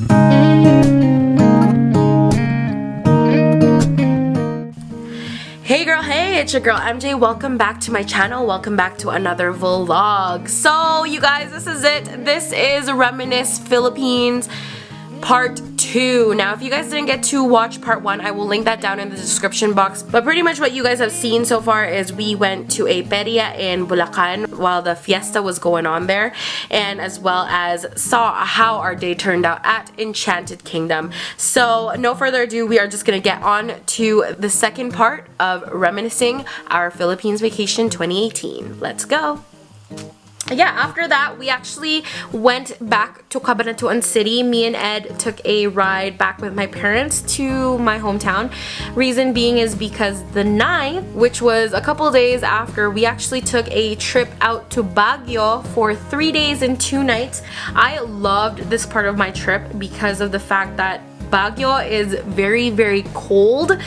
Hey girl, hey, it's your girl MJ. Welcome back to my channel. Welcome back to another vlog. So you guys, this is it. This is Reminisce Philippines Part 2. Now if you guys didn't get to watch Part 1, I will link that down in the description box. But pretty much what you guys have seen so far is we went to a feria in Bulacan while the Fiesta was going on there, and as well as saw how our day turned out at Enchanted Kingdom. So no further ado, we are just gonna get on to the second part of Reminiscing our Philippines Vacation 2018. Let's go! Yeah, after that, we actually went back to Cabanatuan City. Me and Ed took a ride back with my parents to my hometown. Reason being is because the 9th, which was a couple days after, we actually took a trip out to Baguio for 3 days and 2 nights. I loved this part of my trip because of the fact that Baguio is very, very cold.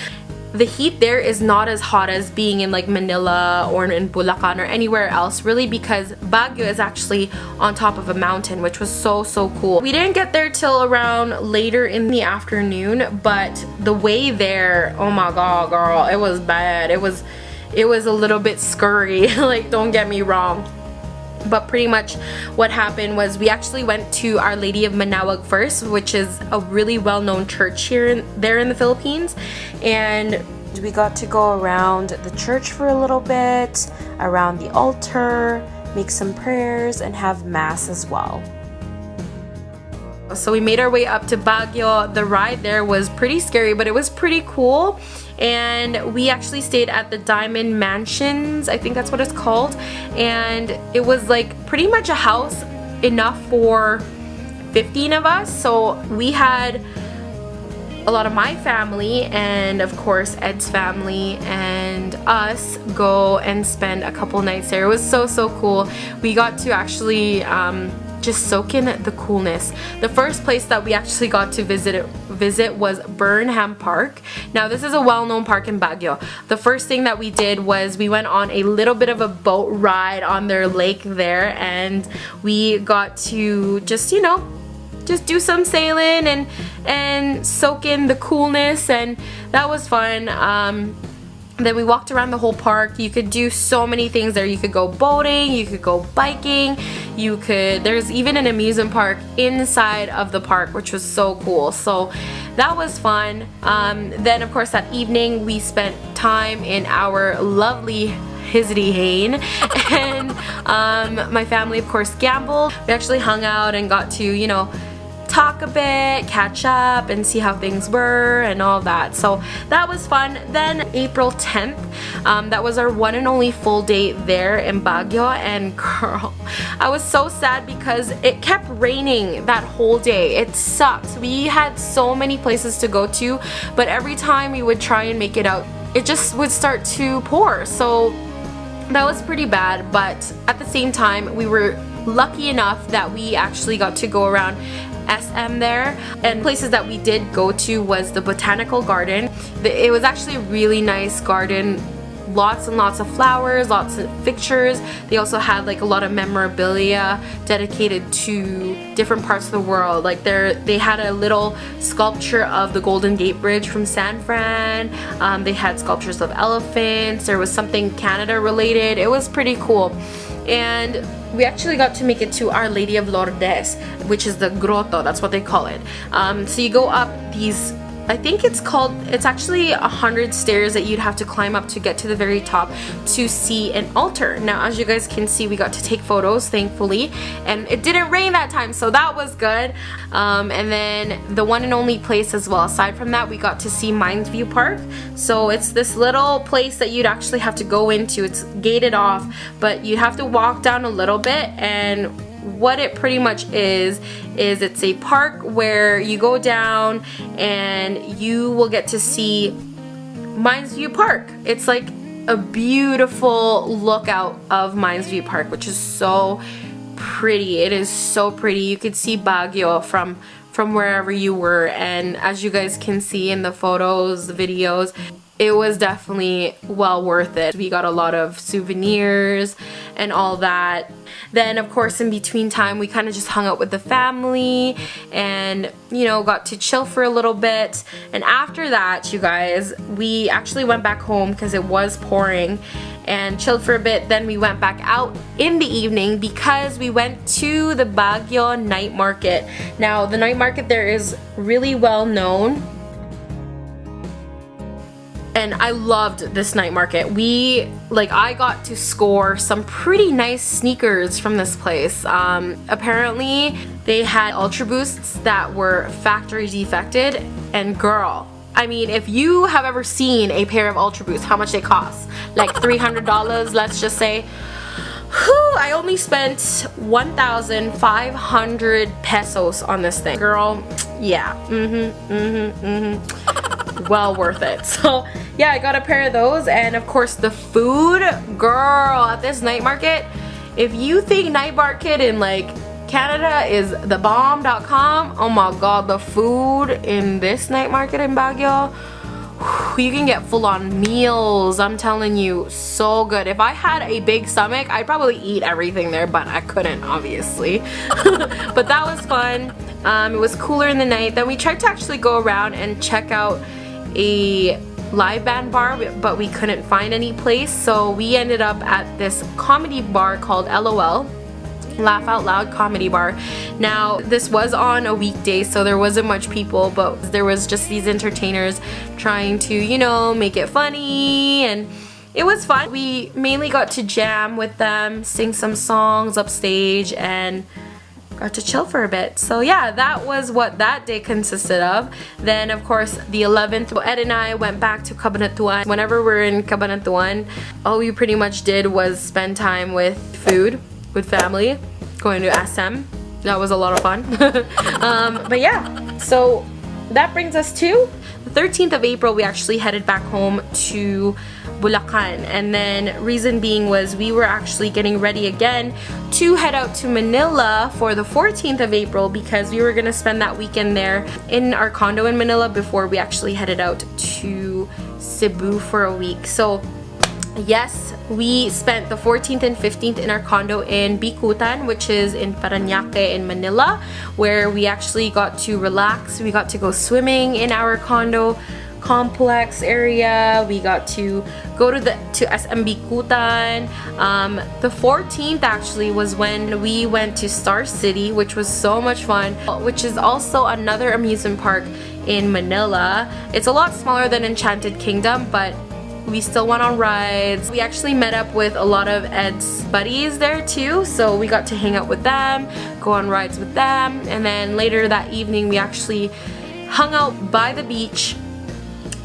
The heat there is not as hot as being in like Manila or in Bulacan or anywhere else, really, because Baguio is actually on top of a mountain, which was so cool. We didn't get there till around later in the afternoon, but the way there, oh my god girl, it was bad. It was a little bit scurry, like, don't get me wrong. But pretty much what happened was we actually went to Our Lady of Manaoag first, which is a really well-known church there in the Philippines, and we got to go around the church for a little bit, around the altar, make some prayers, and have mass as well. So we made our way up to Baguio. The ride there was pretty scary, but it was pretty cool. And we actually stayed at the Diamond Mansions, I think that's what it's called. And it was like pretty much a house enough for 15 of us. So we had a lot of my family and of course Ed's family and us go and spend a couple nights there. It was so cool. We got to actually just soak in the coolness. The first place that we actually got to visit was Burnham Park. Now this is a well-known park in Baguio. The first thing that we did was we went on a little bit of a boat ride on their lake there, and we got to just, you know, just do some sailing and soak in the coolness, and that was fun. Then we walked around the whole park. You could do so many things there. You could go boating, you could go biking, there's even an amusement park inside of the park, which was so cool. So that was fun. Then of course that evening we spent time in our lovely Hizddy Hain, and my family of course gambled. We actually hung out and got to, you know, talk a bit, catch up, and see how things were and all that. So that was fun. Then April 10th, that was our one and only full day there in Baguio, and girl, I was so sad because it kept raining that whole day. It sucked. We had so many places to go to, but every time we would try and make it out, it just would start to pour. So that was pretty bad, but at the same time we were lucky enough that we actually got to go around SM there, and places that we did go to was the botanical garden. It was actually a really nice garden, lots and lots of flowers, lots of pictures. They also had like a lot of memorabilia dedicated to different parts of the world. Like they had a little sculpture of the Golden Gate Bridge from San Fran. They had sculptures of elephants. There was something Canada related. It was pretty cool. And we actually got to make it to Our Lady of Lourdes, which is the grotto, that's what they call it. So you go up these, I think it's actually 100 stairs that you'd have to climb up to get to the very top to see an altar. Now as you guys can see, we got to take photos, thankfully, and it didn't rain that time, so that was good. And then the one and only place as well, aside from that, we got to see Mines View Park. So it's this little place that you'd actually have to go into. It's gated off, but you have to walk down a little bit, and what it pretty much is it's a park where you go down and you will get to see Mines View Park. It's like a beautiful lookout of Mines View Park, which is so pretty. It is so pretty. You could see Baguio from wherever you were, and as you guys can see in the photos, the videos, it was definitely well worth it. We got a lot of souvenirs and all that. Then of course in between time we kind of just hung out with the family and, you know, got to chill for a little bit. And after that, you guys, we actually went back home because it was pouring and chilled for a bit. Then we went back out in the evening because we went to the Baguio night market. Now the night market there is really well known. And I loved this night market. I got to score some pretty nice sneakers from this place. Apparently they had Ultra Boosts that were factory defected, and girl, I mean, if you have ever seen a pair of Ultra Boosts, how much they cost? Like $300, let's just say. Whew, I only spent 1,500 pesos on this thing. Girl, yeah, well worth it. So yeah, I got a pair of those, and of course the food, girl, at this night market, if you think night market in like Canada is the bomb.com, oh my god, the food in this night market in Baguio, you can get full-on meals. I'm telling you, so good. If I had a big stomach, I'd probably eat everything there, but I couldn't, obviously. But that was fun. It was cooler in the night. Then we tried to actually go around and check out a live band bar, but we couldn't find any place, so we ended up at this comedy bar called LOL, Laugh Out Loud Comedy Bar. Now this was on a weekday, so there wasn't much people, but there was just these entertainers trying to, you know, make it funny, and it was fun. We mainly got to jam with them, sing some songs upstage, and got to chill for a bit. So yeah, that was what that day consisted of. Then of course the 11th, Ed and I went back to Cabanatuan. Whenever we're in Cabanatuan, all we pretty much did was spend time with food, with family, going to SM. That was a lot of fun. But yeah, so that brings us to the 13th of April. We actually headed back home to Bulacan, and then reason being was we were actually getting ready again to head out to Manila for the 14th of April because we were gonna spend that weekend there in our condo in Manila before we actually headed out to Cebu for a week. So yes, we spent the 14th and 15th in our condo in Bicutan, which is in Parañaque in Manila, where we actually got to relax. We got to go swimming in our condo complex area. We got to go to SM Bicutan. The 14th actually was when we went to Star City, which was so much fun, which is also another amusement park in Manila. It's a lot smaller than Enchanted Kingdom, but we still went on rides. We actually met up with a lot of Ed's buddies there too, so we got to hang out with them, go on rides with them, and then later that evening we actually hung out by the beach,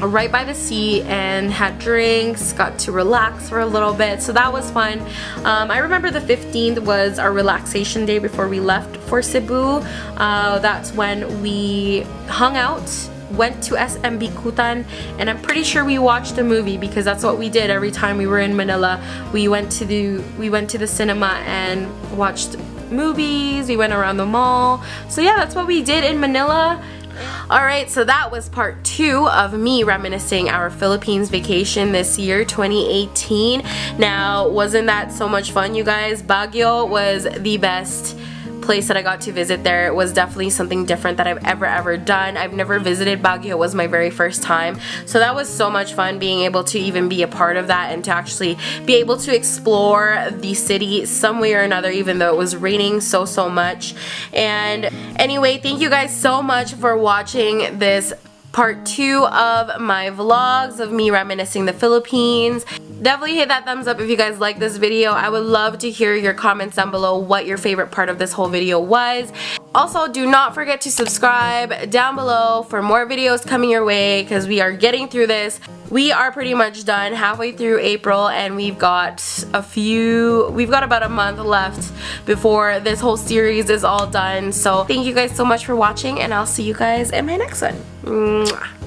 right by the sea, and had drinks, got to relax for a little bit, so that was fun. I remember the 15th was our relaxation day before we left for Cebu. That's when we hung out, went to SM Bicutan, and I'm pretty sure we watched a movie because that's what we did every time we were in Manila. We went to the cinema and watched movies. We went around the mall. So yeah, that's what we did in Manila. Alright, so that was part 2 of me reminiscing our Philippines vacation this year, 2018. Now, wasn't that so much fun, you guys? Baguio was the best place that I got to visit there. It was definitely something different that I've ever done. I've never visited Baguio. It was my very first time. So that was so much fun being able to even be a part of that and to actually be able to explore the city some way or another, even though it was raining so much. And anyway, thank you guys so much for watching this part 2 of my vlogs of me reminiscing the Philippines. Definitely hit that thumbs up if you guys like this video. I would love to hear your comments down below what your favorite part of this whole video was. Also, do not forget to subscribe down below for more videos coming your way because we are getting through this. We are pretty much done halfway through April, and we've got about a month left before this whole series is all done. So thank you guys so much for watching, and I'll see you guys in my next one. Mwah.